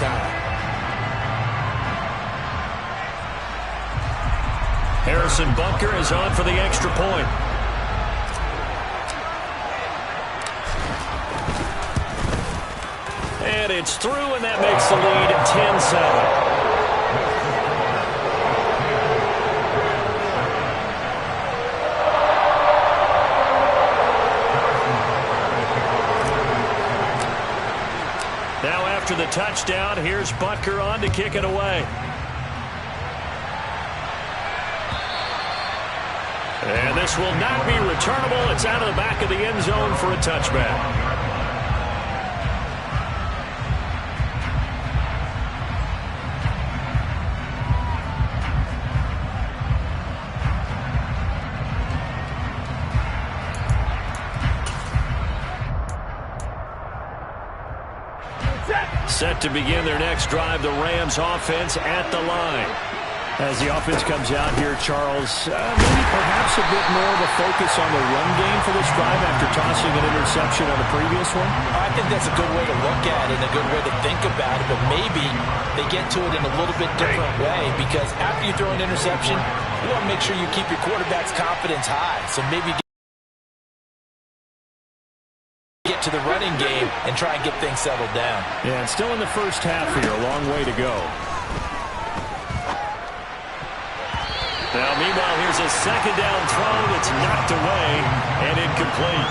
time. Harrison Butker is on for the extra point. And it's through, and that makes the lead 10-7. Now after the touchdown, here's Butker on to kick it away. And this will not be returnable. It's out of the back of the end zone for a touchback. Set to begin their next drive, the Rams offense at the line. As the offense comes out here, Charles, maybe perhaps a bit more of a focus on the run game for this drive after tossing an interception on the previous one? I think that's a good way to look at it and a good way to think about it, but maybe they get to it in a little bit different way, because after you throw an interception, you want to make sure you keep your quarterback's confidence high. So maybe get to the running game and try and get things settled down. Yeah, it's still in the first half here, a long way to go. Now, meanwhile, here's a second down throw that's knocked away and incomplete.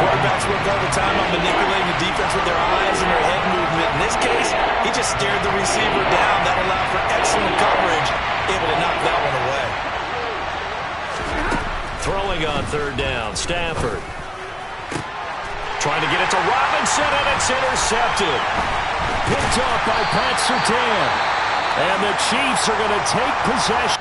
Quarterbacks work all the time on manipulating the defense with their eyes and their head movement. In this case, he just stared the receiver down. That allowed for excellent coverage, able to knock that one away. Throwing on third down, Stafford. Trying to get it to Robinson, and it's intercepted. Picked off by Pat Surtain. And the Chiefs are going to take possession.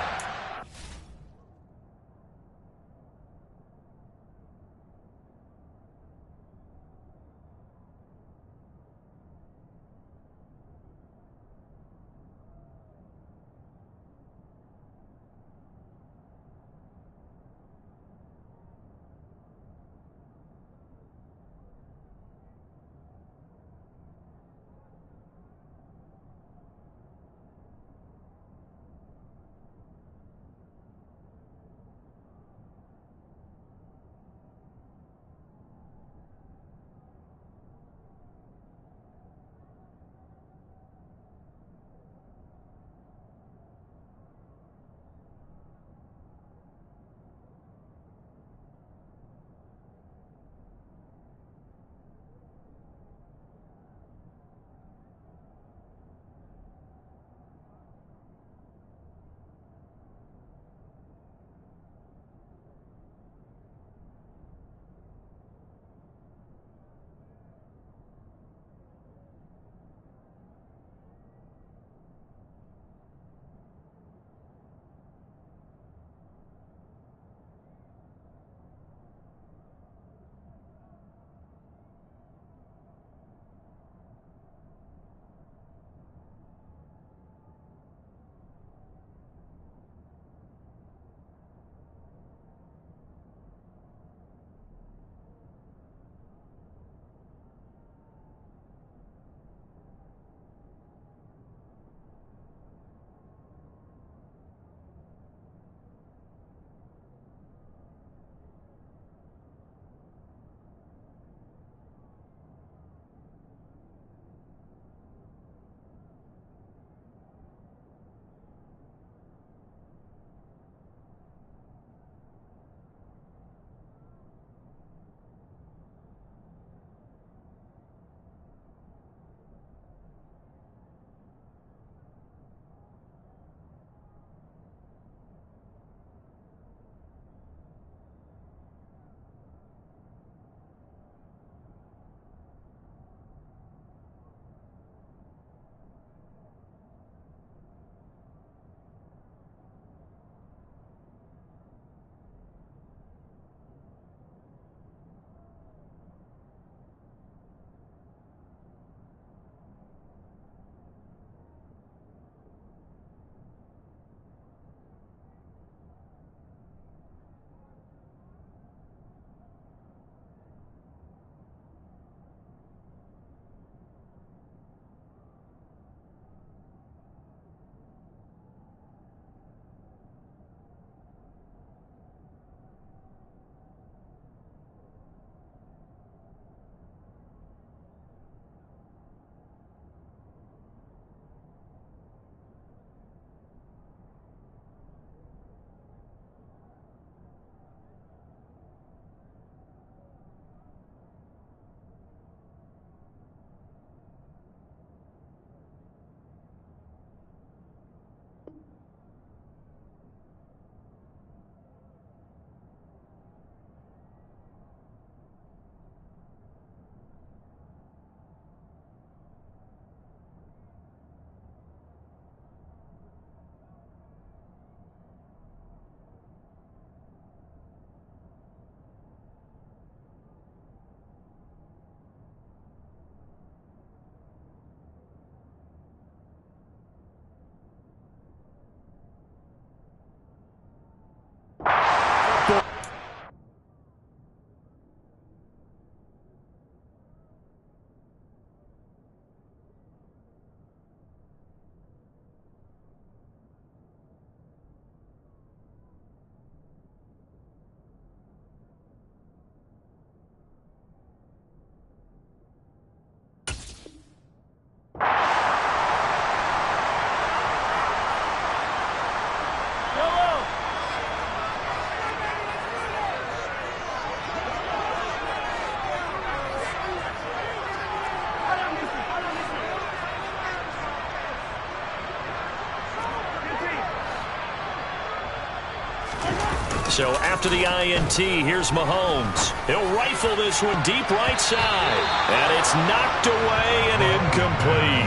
So after the INT, here's Mahomes. He'll rifle this one deep right side. And it's knocked away and incomplete.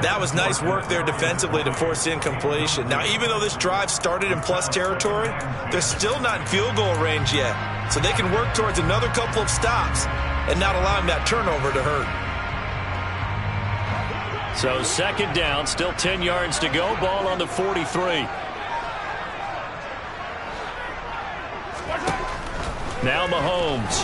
That was nice work there defensively to force incompletion. Now, even though this drive started in plus territory, they're still not in field goal range yet. So they can work towards another couple of stops and not allowing that turnover to hurt. So second down, still 10 yards to go. Ball on the 43. Now Mahomes.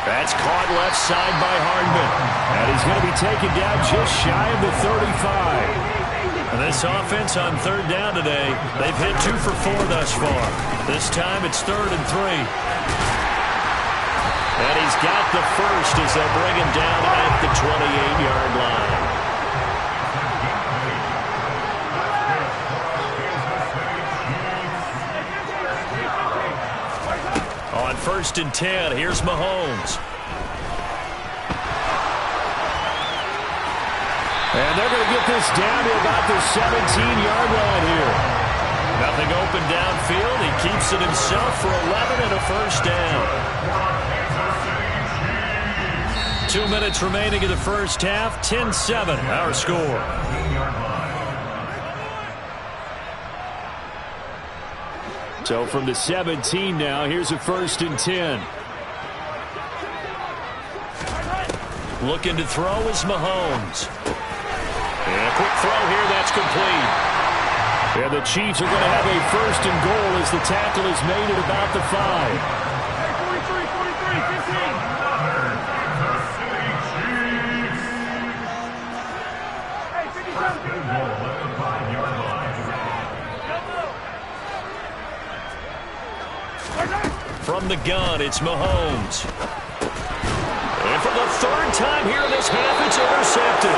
That's caught left side by Hardman. And he's going to be taken down just shy of the 35. And this offense on third down today, they've hit 2 for 4 thus far. This time it's 3rd and 3. And he's got the first as they'll bring him down at the 28-yard line. On 1st and 10, here's Mahomes. And they're going to get this down to about the 17-yard line here. Nothing open downfield. He keeps it himself for 11 and a first down. 2 minutes remaining in the first half. 10-7, our score. So from the 17 now, here's a 1st and 10. Looking to throw is Mahomes. And a quick throw here, that's complete. And the Chiefs are going to have a 1st and goal as the tackle is made at about the 5. From the gun, it's Mahomes. And for the 3rd time here in this half, it's intercepted.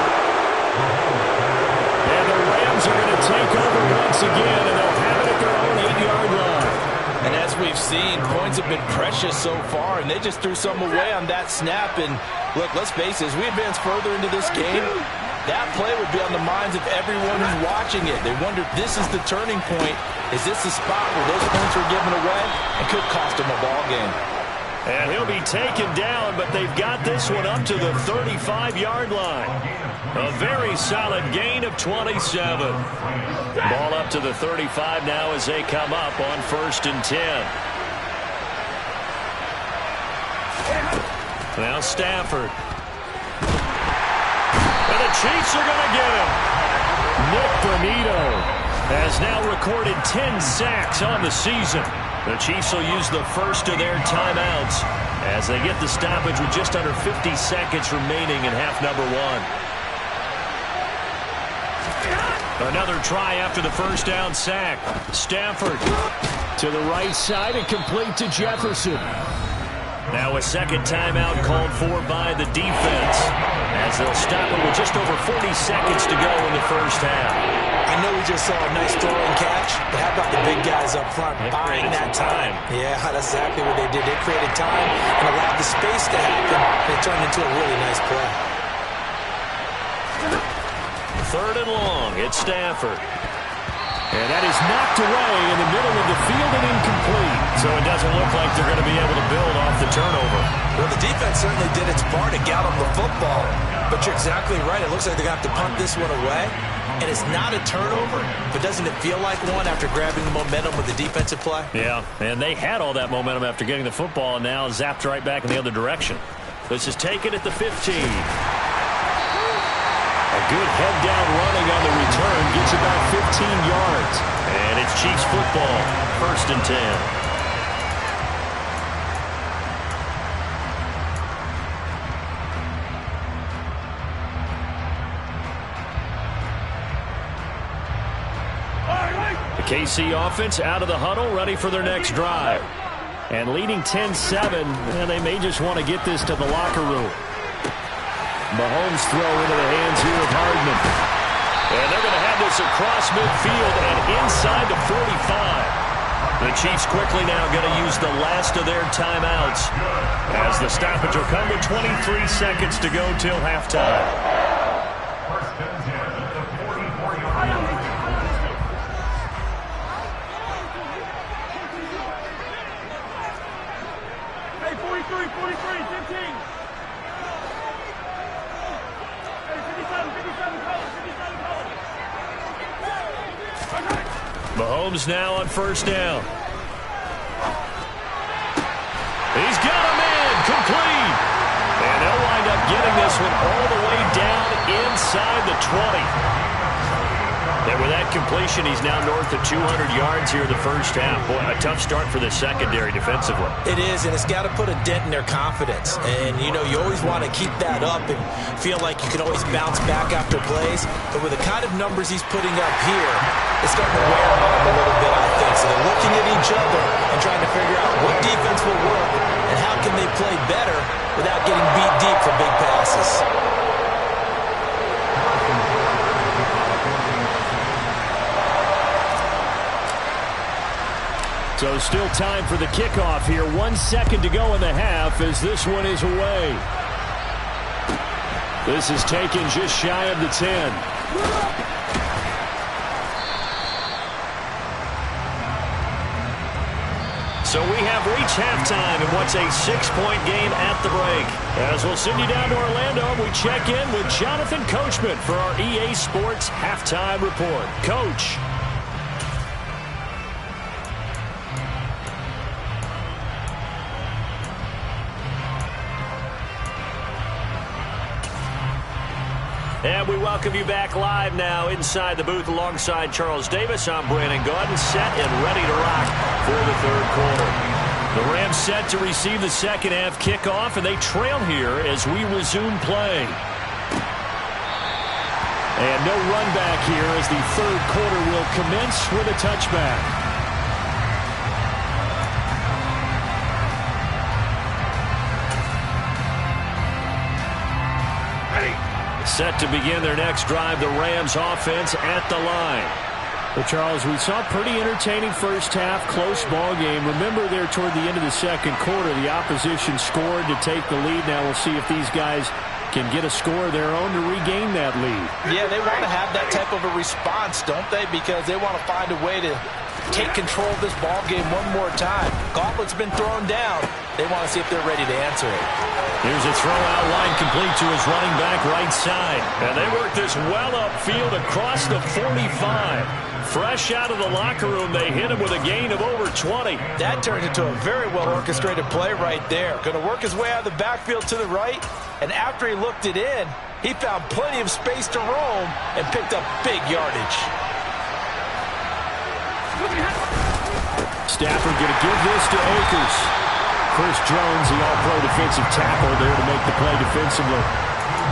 And the Rams are going to take over once again, and they'll have it at their own 8-yard line. And as we've seen, points have been precious so far, and they just threw some away on that snap. And look, let's face it, as we advance further into this game, that play would be on the minds of everyone who's watching it. They wonder if this is the turning point. Is this the spot where those points are given away and could cost them a ball game? And he'll be taken down, but they've got this one up to the 35-yard line. A very solid gain of 27. Ball up to the 35 now as they come up on 1st and 10. Now Stafford. And the Chiefs are going to get him. Nick Bonito has now recorded 10 sacks on the season. The Chiefs will use the first of their timeouts as they get the stoppage with just under 50 seconds remaining in half number 1. Another try after the first down sack. Stafford to the right side and complete to Jefferson. Now a second timeout called for by the defense as they'll stop it with just over 40 seconds to go in the first half. I know we just saw a nice throw and catch, but how about the big guys up front buying that time? Yeah, that's exactly what they did. They created time and allowed the space to happen, and it turned into a really nice play. 3rd and long, it's Stafford. And that is knocked away in the middle of the field and incomplete. So it doesn't look like they're going to be able to build off the turnover. Well, the defense certainly did its part to gallop the football. But you're exactly right. It looks like they're going to have to punt this one away. And it's not a turnover, but doesn't it feel like one after grabbing the momentum with the defensive play? Yeah, and they had all that momentum after getting the football and now zapped right back in the other direction. This is taken at the 15. A good head-down running on the return gets about 15 yards. And it's Chiefs football, 1st and 10. The KC offense out of the huddle, ready for their next drive. And leading 10-7, and they may just want to get this to the locker room. Mahomes throw into the hands here of Hardman. And they're going to have this across midfield and inside the 45. The Chiefs quickly now going to use the last of their timeouts as the stoppage will come with 23 seconds to go till halftime. Mahomes now on first down. He's got him in, complete. And they'll wind up getting this one all the way down inside the 20. And with that completion, he's now north of 200 yards here in the first half. Boy, a tough start for the secondary defensively. It is, and it's got to put a dent in their confidence. And, you know, you always want to keep that up and feel like you can always bounce back after plays. But with the kind of numbers he's putting up here, it's starting to wear on them a little bit, I think. So they're looking at each other and trying to figure out what defense will work and how can they play better without getting beat deep for big passes. So still time for the kickoff here. 1 second to go in the half as this one is away. This is taken just shy of the 10. So we have reached halftime in what's a 6-point game at the break. As we'll send you down to Orlando, we check in with Jonathan Coachman for our EA Sports Halftime Report. Coach. And we welcome you back live now inside the booth alongside Charles Davis. I'm Brandon Gaudin, set and ready to rock for the third quarter. The Rams set to receive the second half kickoff, and they trail here as we resume play. And no run back here as the third quarter will commence with a touchback. Set to begin their next drive, the Rams offense at the line. Well, Charles, we saw a pretty entertaining first half, close ball game. Remember there toward the end of the second quarter, the opposition scored to take the lead. Now we'll see if these guys can get a score of their own to regain that lead. Yeah, they want to have that type of a response, don't they? Because they want to find a way to take control of this ball game one more time. Gauntlet's been thrown down. They want to see if they're ready to answer it. Here's a throw out line complete to his running back right side. And they work this well upfield across the 45. Fresh out of the locker room, they hit him with a gain of over 20. That turned into a very well-orchestrated play right there. Going to work his way out of the backfield to the right. And after he looked it in, he found plenty of space to roam and picked up big yardage. Stafford going to give this to Akers. Chris Jones, the all-pro defensive tackle, there to make the play defensively.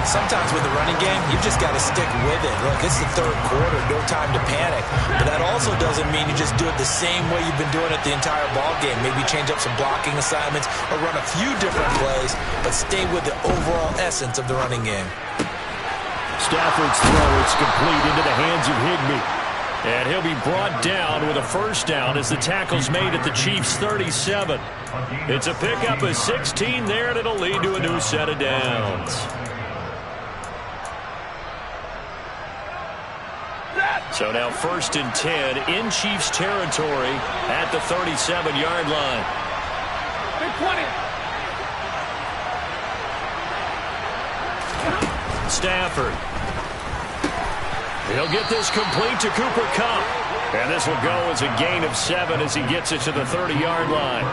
Sometimes with the running game, you've just got to stick with it. Look, it's the third quarter, no time to panic. But that also doesn't mean you just do it the same way you've been doing it the entire ball game. Maybe change up some blocking assignments or run a few different plays, but stay with the overall essence of the running game. Stafford's throw, it's complete into the hands of Higbee. And he'll be brought down with a first down as the tackle's made at the Chiefs' 37. It's a pickup of 16 there, and it'll lead to a new set of downs. So now 1st and 10 in Chiefs territory at the 37-yard line. Stafford. He'll get this complete to Cooper Kupp. And this will go as a gain of 7 as he gets it to the 30-yard line.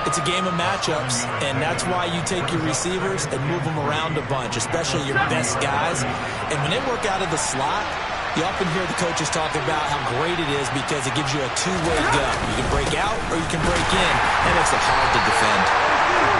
It's a game of matchups, and that's why you take your receivers and move them around a bunch, especially your best guys. And when they work out of the slot, you often hear the coaches talk about how great it is because it gives you a two-way go. You can break out or you can break in, and it's hard to defend.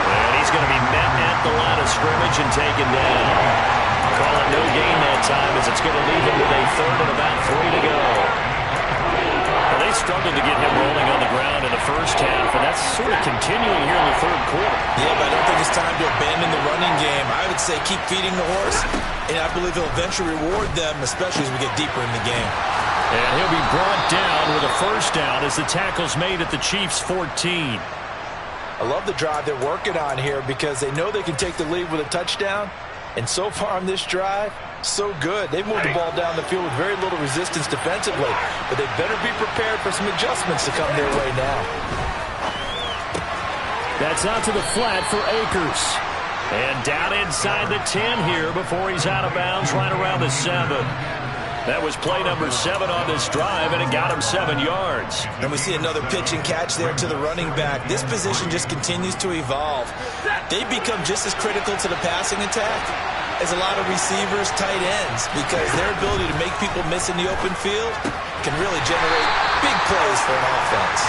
And he's going to be met at the line of scrimmage and taken down. Call it no gain that time as it's going to leave him with a third and about 3 to go. Well, they struggled to get him rolling on the ground in the first half, and that's sort of continuing here in the third quarter. Yeah, but I don't think it's time to abandon the running game. I would say keep feeding the horse, and I believe he'll eventually reward them, especially as we get deeper in the game. And he'll be brought down with a first down as the tackle's made at the Chiefs' 14. I love the drive they're working on here because they know they can take the lead with a touchdown. And so far on this drive, so good. They've moved the ball down the field with very little resistance defensively, but they better be prepared for some adjustments to come their way now. That's out to the flat for Akers. And down inside the 10 here before he's out of bounds right around the 7. That was play number 7 on this drive, and it got him 7 yards. And we see another pitch and catch there to the running back. This position just continues to evolve. They've become just as critical to the passing attack as a lot of receivers, tight ends, because their ability to make people miss in the open field can really generate big plays for an offense.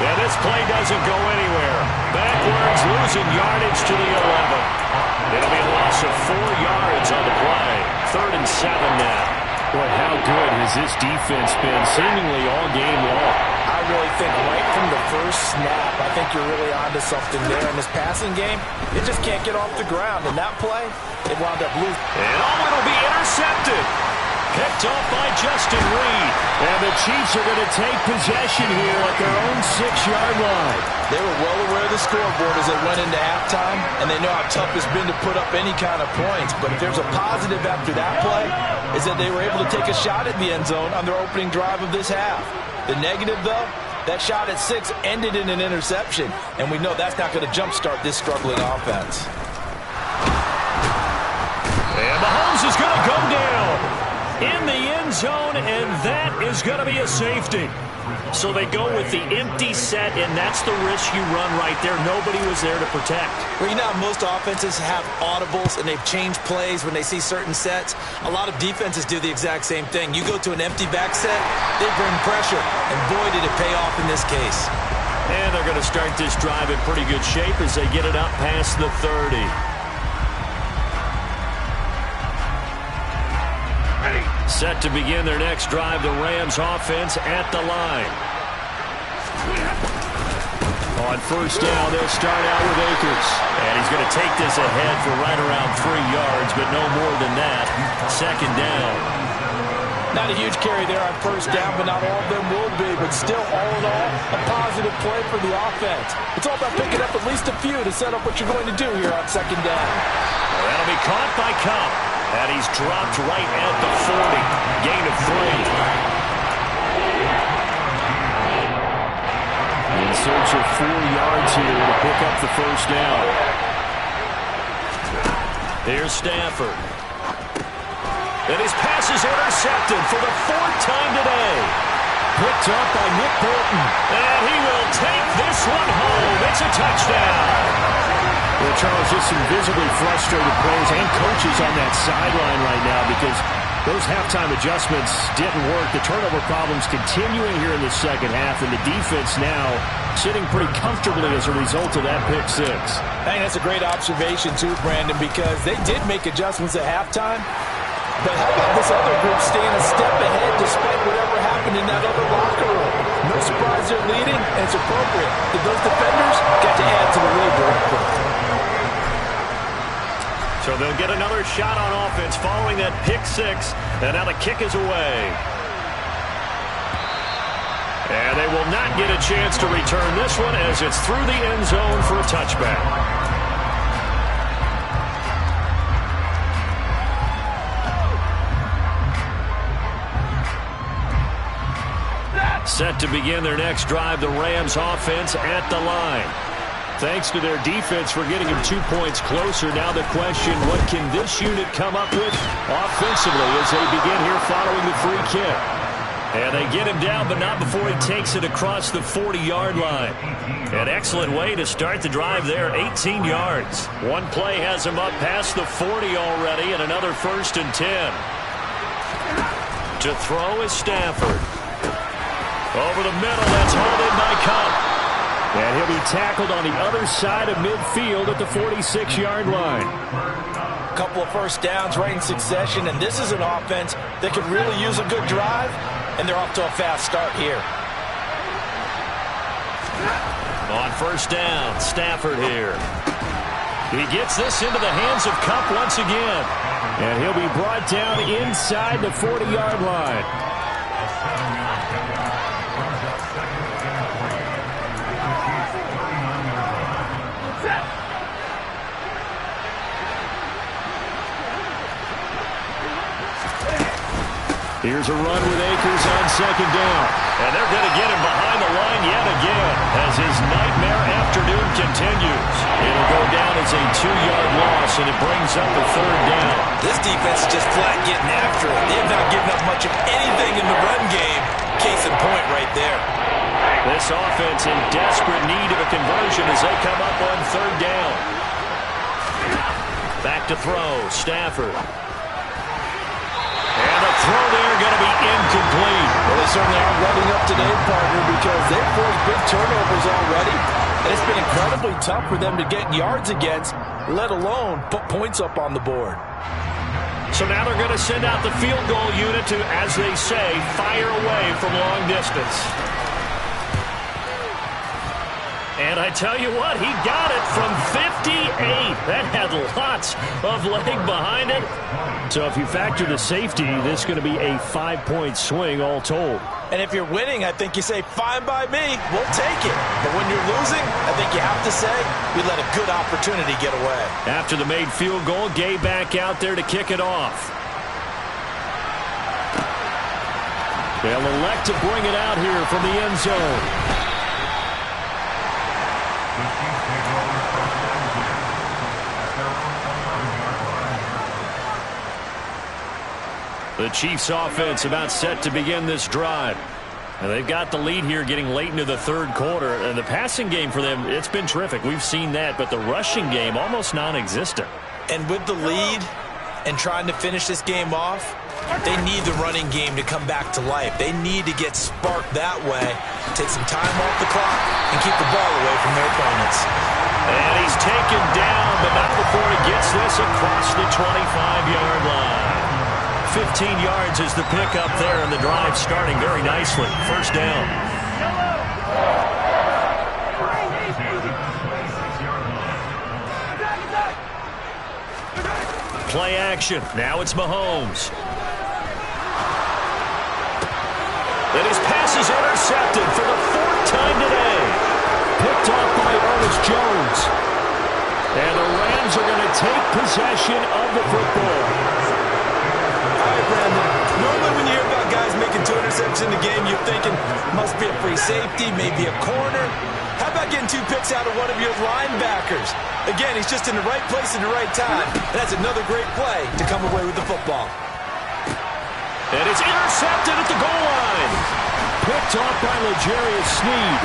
Yeah, this play doesn't go anywhere. Backwards, losing yardage to the 11. It'll be a loss of 4 yards on the play. 3rd and 7 now. Boy, how good has this defense been seemingly all game long? I really think right from the first snap, I think you're really onto something there in this passing game. It just can't get off the ground. And that play, it wound up losing. And it'll be intercepted. Picked off by Justin Reed. And the Chiefs are going to take possession here at their own 6-yard line. They were well aware of the scoreboard as they went into halftime, and they know how tough it's been to put up any kind of points. But if there's a positive after that play, is that they were able to take a shot at the end zone on their opening drive of this half. The negative, though, that shot at 6 ended in an interception, and we know that's not going to jumpstart this struggling offense. And Mahomes is going to go down in the end zone, and that is going to be a safety. So they go with the empty set, and that's the risk you run right there. Nobody was there to protect. Well, you know how most offenses have audibles, and they've changed plays when they see certain sets. A lot of defenses do the exact same thing. You go to an empty back set, they bring pressure, and boy, did it pay off in this case. And they're going to start this drive in pretty good shape as they get it up past the 30. Set to begin their next drive, the Rams offense at the line. On first down, they'll start out with Akers. And he's going to take this ahead for right around 3 yards, but no more than that. 2nd down. Not a huge carry there on first down, but not all of them will be. But still, all in all, a positive play for the offense. It's all about picking up at least a few to set up what you're going to do here on 2nd down. Well, that'll be caught by Kupp. And he's dropped right at the 40. Gain of 3. In search of 4 yards here to pick up the first down. Here's Stafford. And his pass is intercepted for the 4th time today. Picked up by Nick Bolton. And he will take this one home. It's a touchdown. Well, Charles, just some visibly frustrated players and coaches on that sideline right now because those halftime adjustments didn't work. The turnover problems continuing here in the second half, and the defense now sitting pretty comfortably as a result of that pick 6. I think that's a great observation, too, Brandon, because they did make adjustments at halftime. But how about this other group staying a step ahead despite whatever happened in that other locker room? No surprise they're leading, and it's appropriate that those defenders got to add to the lead very quickly. So they'll get another shot on offense following that pick 6, and now the kick is away. And they will not get a chance to return this one as it's through the end zone for a touchback. Set to begin their next drive, the Rams offense at the line. Thanks to their defense for getting him 2 points closer. Now the question, what can this unit come up with offensively as they begin here following the free kick? And they get him down, but not before he takes it across the 40-yard line. An excellent way to start the drive there, 18 yards. One play has him up past the 40 already, and another 1st and 10. To throw is Stafford. Over the middle, that's hauled in by Kupp. And he'll be tackled on the other side of midfield at the 46-yard line. A couple of first downs right in succession, and this is an offense that could really use a good drive, and they're off to a fast start here. On first down, Stafford here. He gets this into the hands of Kupp once again. And he'll be brought down inside the 40-yard line. Here's a run with Akers on second down. And they're going to get him behind the line yet again as his nightmare afternoon continues. It'll go down as a 2-yard loss, and it brings up a third down. This defense is just flat getting after it. They've not given up much of anything in the run game. Case in point right there. This offense in desperate need of a conversion as they come up on third down. Back to throw, Stafford. And the throw there going to be incomplete. Well, they certainly aren't letting up today, partner, because they've forced big turnovers already. And it's been incredibly tough for them to get yards against, let alone put points up on the board. So now they're going to send out the field goal unit to, as they say, fire away from long distance. And I tell you what, he got it from 58. That had lots of leg behind it. So if you factor the safety, this is going to be a 5-point swing all told. And if you're winning, I think you say, fine by me, we'll take it. But when you're losing, I think you have to say, we let a good opportunity get away. After the made field goal, Gay back out there to kick it off. They'll elect to bring it out here from the end zone. The Chiefs offense about set to begin this drive. And they've got the lead here getting late into the third quarter. And the passing game for them, it's been terrific. We've seen that. But the rushing game, almost non-existent. And with the lead and trying to finish this game off, they need the running game to come back to life. They need to get sparked that way, take some time off the clock, and keep the ball away from their opponents. And he's taken down, but not before he gets this across the 25-yard line. 15 yards is the pickup there, and the drive starting very nicely. First down. Play action. Now it's Mahomes. And his pass is intercepted for the 4th time today. Picked off by Ernest Jones. And the Rams are going to take possession of the football. All right, Brandon. Normally when you hear about guys making 2 interceptions in the game, you're thinking must be a free safety, maybe a corner. How about getting 2 picks out of one of your linebackers? Again, he's just in the right place at the right time. That's another great play to come away with the football. And it's intercepted at the goal line. Picked off by L'Jarius Sneed.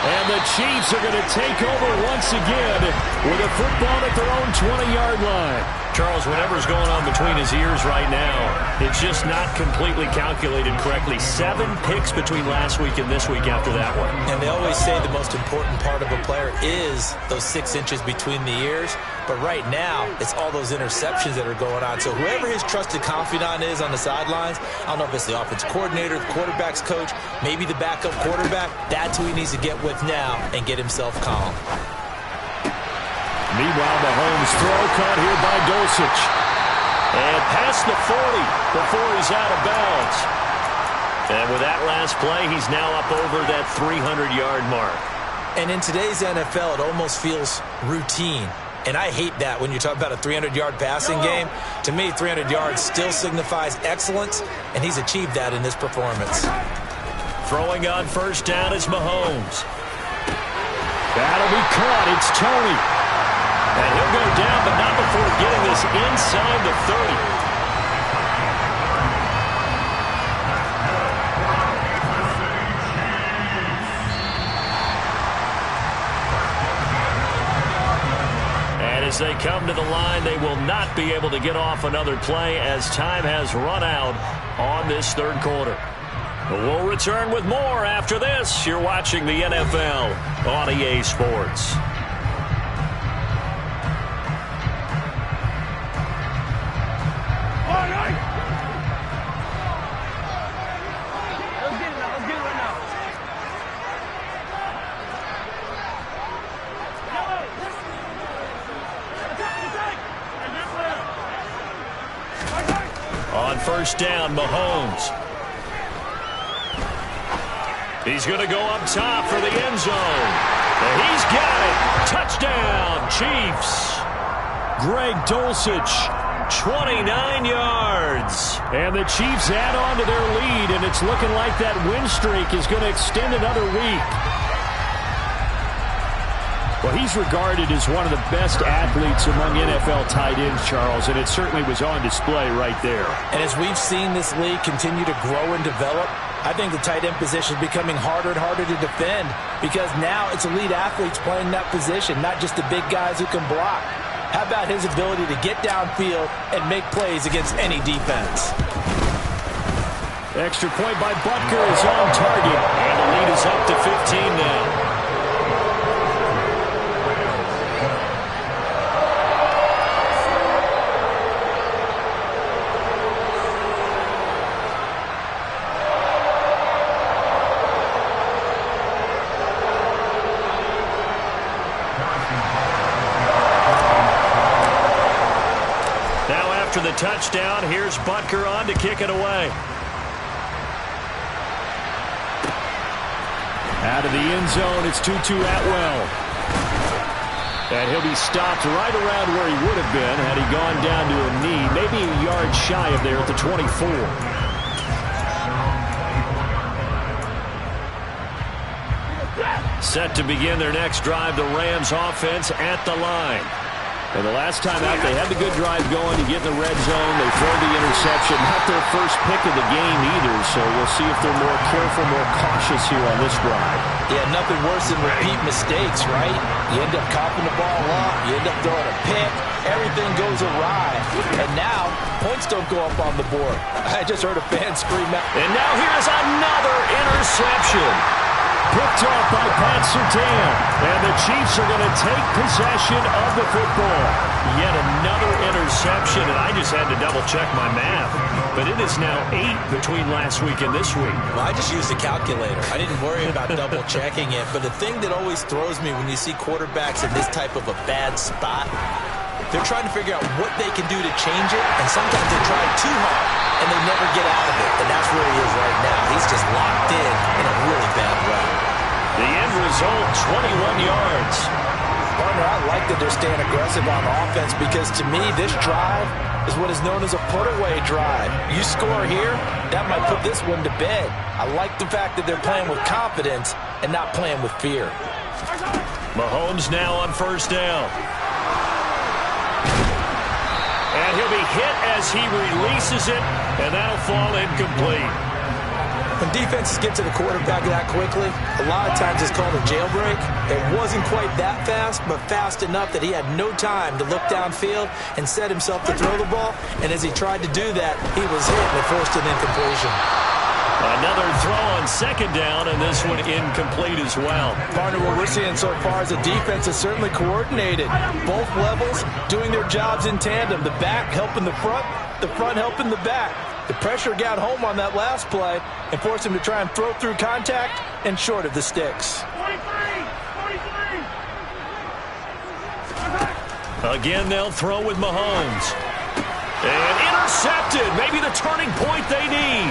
And the Chiefs are going to take over once again with a football at their own 20-yard line. Charles, whatever's going on between his ears right now, it's just not completely calculated correctly. 7 picks between last week and this week after that one. And they always say the most important part of a player is those 6 inches between the ears. But right now, it's all those interceptions that are going on. So whoever his trusted confidant is on the sidelines, I don't know if it's the offensive coordinator, the quarterback's coach, maybe the backup quarterback, that's who he needs to get with now and get himself calm. Meanwhile, Mahomes' throw caught here by Dulcich. And past the 40 before he's out of bounds. And with that last play, he's now up over that 300-yard mark. And in today's NFL, it almost feels routine. And I hate that when you talk about a 300-yard passing game. To me, 300 yards still signifies excellence, and he's achieved that in this performance. Throwing on first down is Mahomes. That'll be caught. It's Tony. And he'll go down, but not before getting this inside the 30. As they come to the line, they will not be able to get off another play as time has run out on this third quarter. We'll return with more after this. You're watching the NFL on EA Sports. On first down, Mahomes. He's going to go up top for the end zone. And he's got it. Touchdown, Chiefs. Greg Dulcich. 29 yards. And the Chiefs add on to their lead, and it's looking like that win streak is going to extend another week. Well, he's regarded as one of the best athletes among NFL tight ends, Charles, and it certainly was on display right there. And as we've seen this league continue to grow and develop, I think the tight end position is becoming harder and harder to defend because now it's elite athletes playing that position, not just the big guys who can block. How about his ability to get downfield and make plays against any defense? Extra point by Butker is on target, and the lead is up to 15 now. After the touchdown, here's Butker on to kick it away. Out of the end zone, it's Tutu Atwell. And he'll be stopped right around where he would have been had he gone down to a knee, maybe a yard shy of there at the 24. Set to begin their next drive, the Rams offense at the line. And the last time out, they had the good drive going to get in the red zone. They throw the interception. Not their first pick of the game either, so we'll see if they're more careful, more cautious here on this drive. Yeah, nothing worse than repeat mistakes, right? You end up coughing the ball up. You end up throwing a pick. Everything goes awry. And now, points don't go up on the board. I just heard a fan scream out. And now here's another interception. Picked off by Pat Surtain. And the Chiefs are going to take possession of the football. Yet another interception, and I just had to double-check my math. But it is now 8 between last week and this week. Well, I just used a calculator. I didn't worry about double-checking it. But the thing that always throws me when you see quarterbacks in this type of a bad spot, they're trying to figure out what they can do to change it, and sometimes they try too hard, and they never get out of it. And that's where he is right now. He's just locked in a really bad way. The end result, 21 yards. Partner, I like that they're staying aggressive on offense because, to me, this drive is what is known as a put-away drive. You score here, that might put this one to bed. I like the fact that they're playing with confidence and not playing with fear. Mahomes now on first down. And he'll be hit as he releases it, and that'll fall incomplete. When defenses get to the quarterback that quickly, a lot of times it's called a jailbreak. It wasn't quite that fast, but fast enough that he had no time to look downfield and set himself to throw the ball. And as he tried to do that, he was hit and forced an incompletion. Another throw on second down, and this one incomplete as well. Partner, what we're seeing so far is the defense is certainly coordinated. Both levels doing their jobs in tandem. The back helping the front helping the back. The pressure got home on that last play and forced him to try and throw through contact and short of the sticks. 43. Again, they'll throw with Mahomes. And intercepted. Maybe the turning point they need.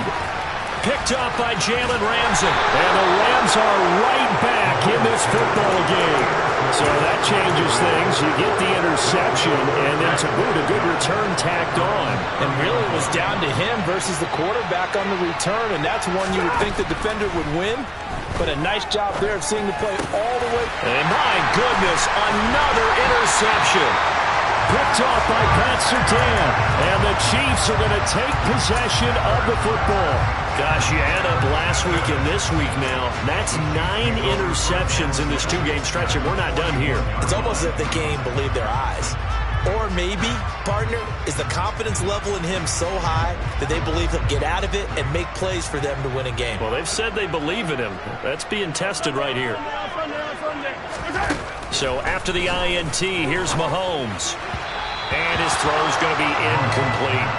Picked up by Jalen Ramsey. And the Rams are right back in this football game. So that changes things. You get the interception, and then to boot, a good return tacked on. And really it was down to him versus the quarterback on the return, and that's one you would think the defender would win. But a nice job there of seeing the play all the way. And my goodness, another interception. Picked off by Pat Surtain. And the Chiefs are going to take possession of the football. Gosh, you add up last week and this week now. That's 9 interceptions in this 2-game stretch, and we're not done here. It's almost as if they can't even believe their eyes. Or maybe, partner, is the confidence level in him so high that they believe he'll get out of it and make plays for them to win a game. Well, they've said they believe in him. That's being tested right here. So after the INT, here's Mahomes. And his throw's going to be incomplete.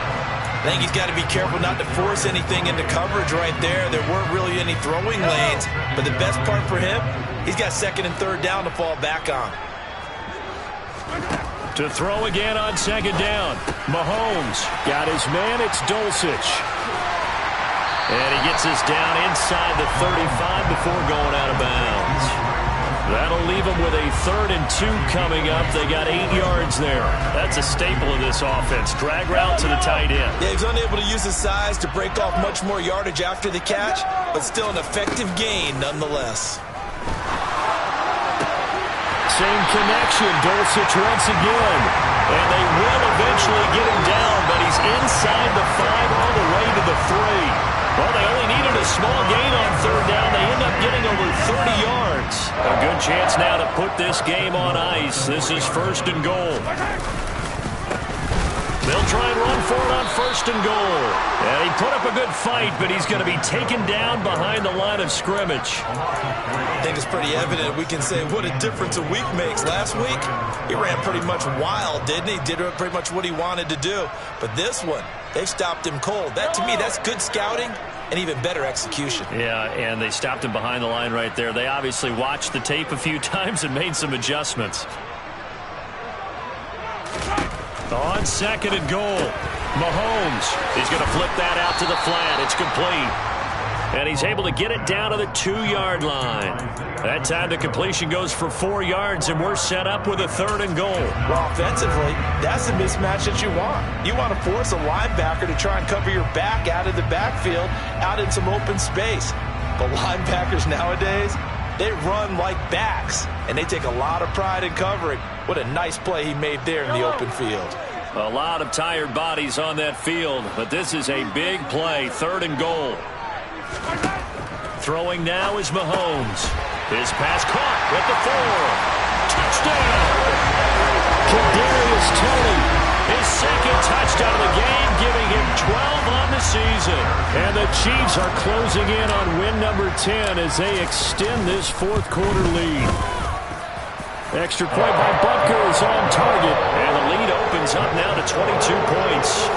I think he's got to be careful not to force anything into coverage right there. There weren't really any throwing lanes, but the best part for him, he's got second and third down to fall back on. To throw again on second down. Mahomes got his man. It's Dulcich. And he gets us down inside the 35 before going out of bounds. That'll leave them with a 3rd and 2 coming up. They got 8 yards there. That's a staple of this offense. Drag route to the tight end. Yeah, he's unable to use his size to break off much more yardage after the catch, but still an effective gain nonetheless. Same connection. Dulcich once again. And they will eventually get him down, but he's inside the 5 all the way to the 3. Well, they only needed a small gain on 3rd down. They end up getting over 30 yards. A good chance now to put this game on ice. This is 1st and goal. They'll try and run for it on 1st and goal. And he put up a good fight, but he's going to be taken down behind the line of scrimmage. I think it's pretty evident. We can say what a difference a week makes. Last week, he ran pretty much wild, didn't he? Did pretty much what he wanted to do. But this one, they stopped him cold. That, to me, that's good scouting and even better execution. Yeah, and they stopped him behind the line right there. They obviously watched the tape a few times and made some adjustments. On 2nd and goal, Mahomes. He's going to flip that out to the flat. It's complete. And he's able to get it down to the 2-yard line. That time the completion goes for 4 yards, and we're set up with a 3rd and goal. Well, offensively, that's the mismatch that you want. You want to force a linebacker to try and cover your back out of the backfield, out in some open space. But linebackers nowadays, they run like backs, and they take a lot of pride in covering. What a nice play he made there in the open field. A lot of tired bodies on that field, but this is a big play, 3rd and goal. Throwing now is Mahomes. His pass caught at the 4. Touchdown! Kadarius Toney, his 2nd touchdown of the game, giving him 12 on the season. And the Chiefs are closing in on win number 10 as they extend this 4th quarter lead. Extra point by Butker is on target, and the lead opens up now to 22 points.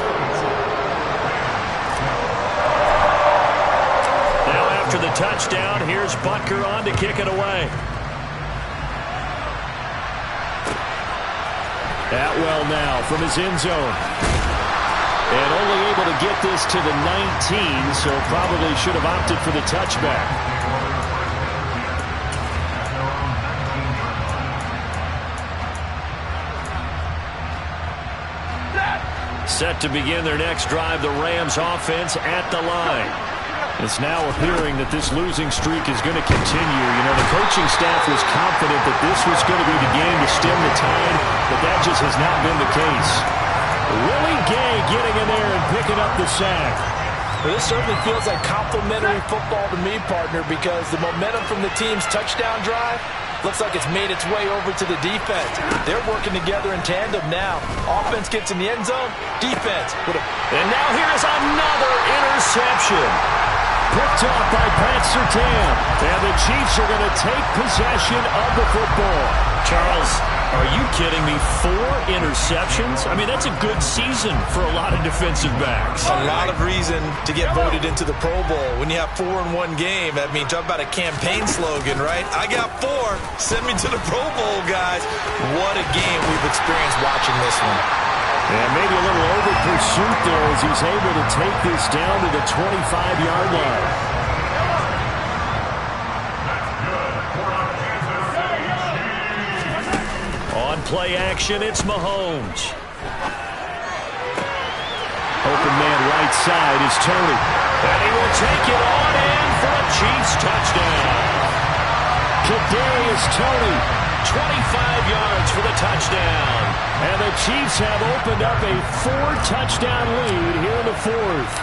After the touchdown, here's Butker on to kick it away. Atwell now from his end zone. And only able to get this to the 19, so probably should have opted for the touchback. Set to begin their next drive, the Rams offense at the line. It's now appearing that this losing streak is going to continue. You know, the coaching staff was confident that this was going to be the game to stem the tide, but that just has not been the case. Willie Gay getting in there and picking up the sack. Well, this certainly feels like complimentary football to me, partner, because the momentum from the team's touchdown drive looks like it's made its way over to the defense. They're working together in tandem now. Offense gets in the end zone, defense. And now here's another interception. Picked off by Pat Surtain. And the Chiefs are going to take possession of the football. Charles, are you kidding me? 4 interceptions? I mean, that's a good season for a lot of defensive backs. A lot of reason to get voted into the Pro Bowl. When you have 4 in one game, I mean, talk about a campaign slogan, right? I got 4. Send me to the Pro Bowl, guys. What a game we've experienced watching this one. And maybe a little over pursuit there as he's able to take this down to the 25-yard line. On play action, it's Mahomes. Open man right side is Toney. And he will take it on in for a Chiefs touchdown. Kadarius Toney, 25 yards for the touchdown. And the Chiefs have opened up a 4-touchdown lead here in the 4th.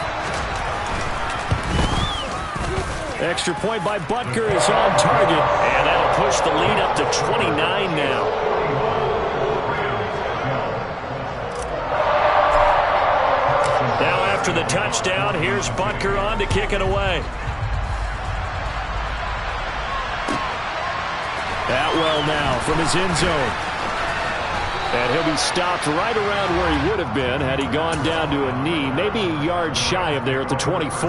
Extra point by Butker is on target. And that'll push the lead up to 29 now. Now after the touchdown, here's Butker on to kick it away. Atwell now from his end zone. And he'll be stopped right around where he would have been had he gone down to a knee, maybe a yard shy of there at the 24.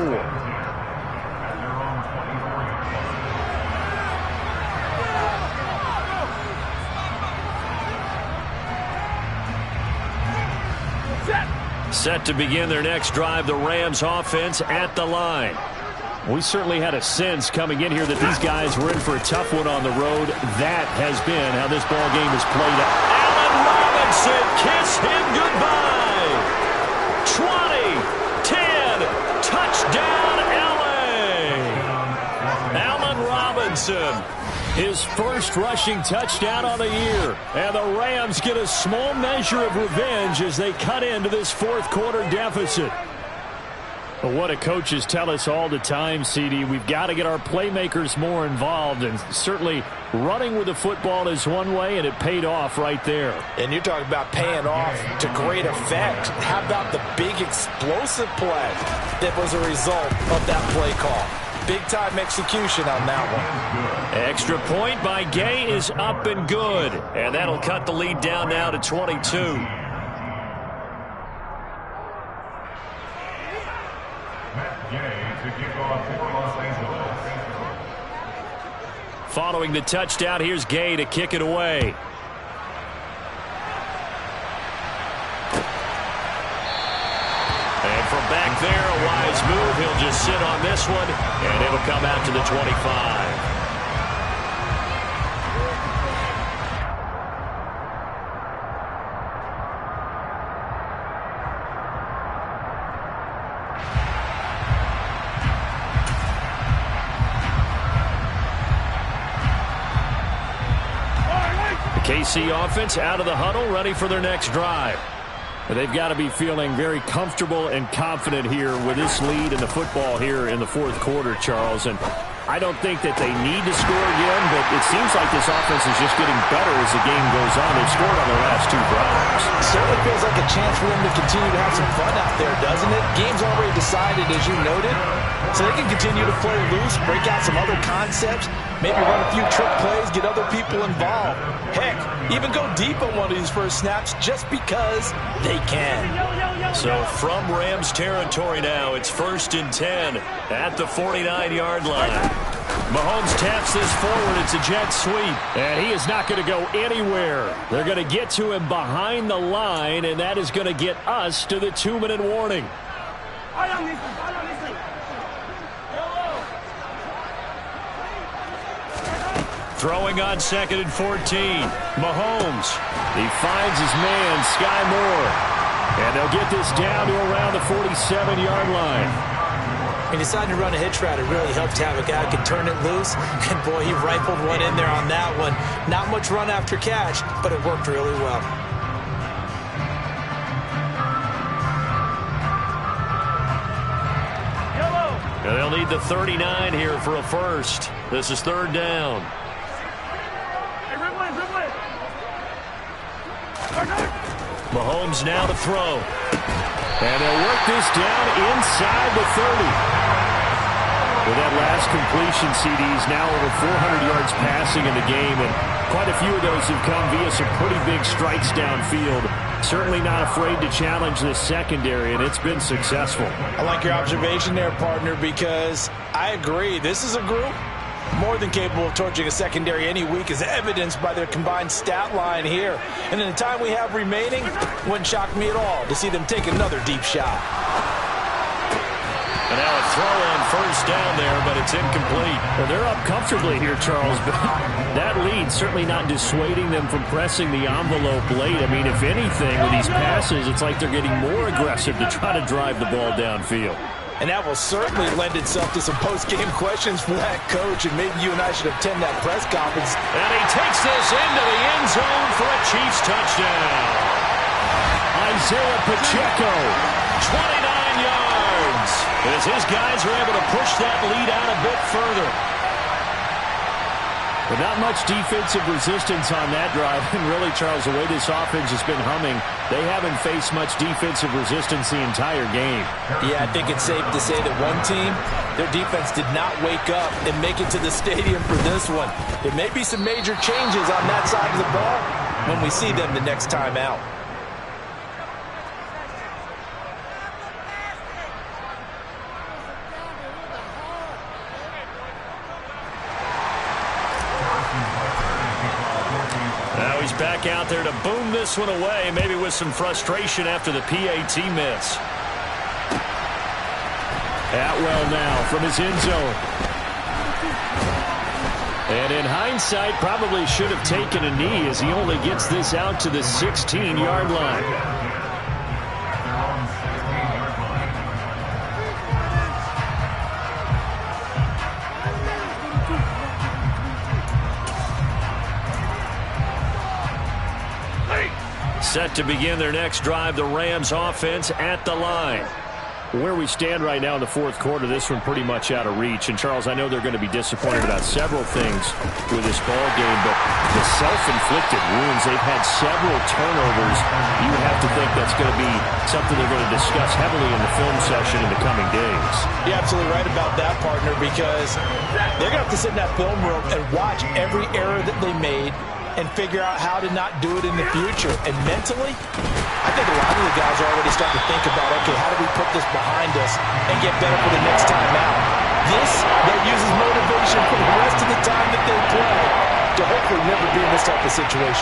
Set to begin their next drive, the Rams offense at the line. We certainly had a sense coming in here that these guys were in for a tough one on the road. That has been how this ball game is played out. Allen Robinson, kiss him goodbye. 20-10, touchdown LA. Allen Robinson, his first rushing touchdown on the year. And the Rams get a small measure of revenge as they cut into this fourth quarter deficit. But what do coaches tell us all the time, CD? We've got to get our playmakers more involved, and certainly running with the football is one way, and it paid off right there. And you're talking about paying off to great effect. How about the big explosive play that was a result of that play call? Big-time execution on that one. Extra point by Gay is up and good, and that'll cut the lead down now to 22. Following the touchdown, here's Gay to kick it away. And from back there, a wise move. He'll just sit on this one, and it'll come out to the 25. KC offense out of the huddle, ready for their next drive. They've got to be feeling very comfortable and confident here with this lead in the football here in the fourth quarter, Charles. And I don't think that they need to score again, but it seems like this offense is just getting better as the game goes on. They've scored on their last two drives. It certainly feels like a chance for them to continue to have some fun out there, doesn't it? Game's already decided, as you noted. So they can continue to play loose, break out some other concepts, maybe run a few trick plays, get other people involved. Heck, even go deep on one of these first snaps just because they can. So from Rams territory now, it's 1st and 10 at the 49-yard line. Mahomes taps this forward. It's a jet sweep. And he is not going to go anywhere. They're going to get to him behind the line, and that is going to get us to the 2-minute warning. Throwing on 2nd and 14. Mahomes. He finds his man, Sky Moore. And they'll get this down to around the 47-yard line. He decided to run a hitch route. It really helped to have a guy who could turn it loose. And, boy, he rifled one in there on that one. Not much run after catch, but it worked really well. And they'll need the 39 here for a first. This is 3rd down. Mahomes now to throw. And they'll work this down inside the 30. With that last completion, CD's now over 400 yards passing in the game, and quite a few of those have come via some pretty big strikes downfield. Certainly not afraid to challenge this secondary, and it's been successful. I like your observation there, partner, because I agree. This is a group more than capable of torching a secondary any week, as evidenced by their combined stat line here. And in the time we have remaining, wouldn't shock me at all to see them take another deep shot. And now a throw on 1st down there, but it's incomplete. Well, they're up comfortably here, Charles, but that lead certainly not dissuading them from pressing the envelope late. I mean, if anything, with these passes, it's like they're getting more aggressive to try to drive the ball downfield. And that will certainly lend itself to some post-game questions for that coach, and maybe you and I should attend that press conference. And he takes this into the end zone for a Chiefs touchdown. Isaiah Pacheco, 29 yards. As his guys are able to push that lead out a bit further. But not much defensive resistance on that drive. And really, Charles, the way this offense has been humming, they haven't faced much defensive resistance the entire game. Yeah, I think it's safe to say that one team, their defense did not wake up and make it to the stadium for this one. There may be some major changes on that side of the ball when we see them the next time out. Now he's back out there to boom this one away, maybe with some frustration after the PAT miss. Atwell now from his end zone. And in hindsight, probably should have taken a knee as he only gets this out to the 16-yard line. Set to begin their next drive, the Rams offense at the line. Where we stand right now in the fourth quarter, this one pretty much out of reach. And, Charles, I know they're going to be disappointed about several things with this ball game, but the self-inflicted wounds, they've had several turnovers. You would have to think that's going to be something they're going to discuss heavily in the film session in the coming days. You're absolutely right about that, partner, because they're going to have to sit in that film room and watch every error that they made and figure out how to not do it in the future. And mentally, I think a lot of the guys are already starting to think about, okay, how do we put this behind us and get better for the next time out? This, that uses motivation for the rest of the time that they play to hopefully never be in this type of situation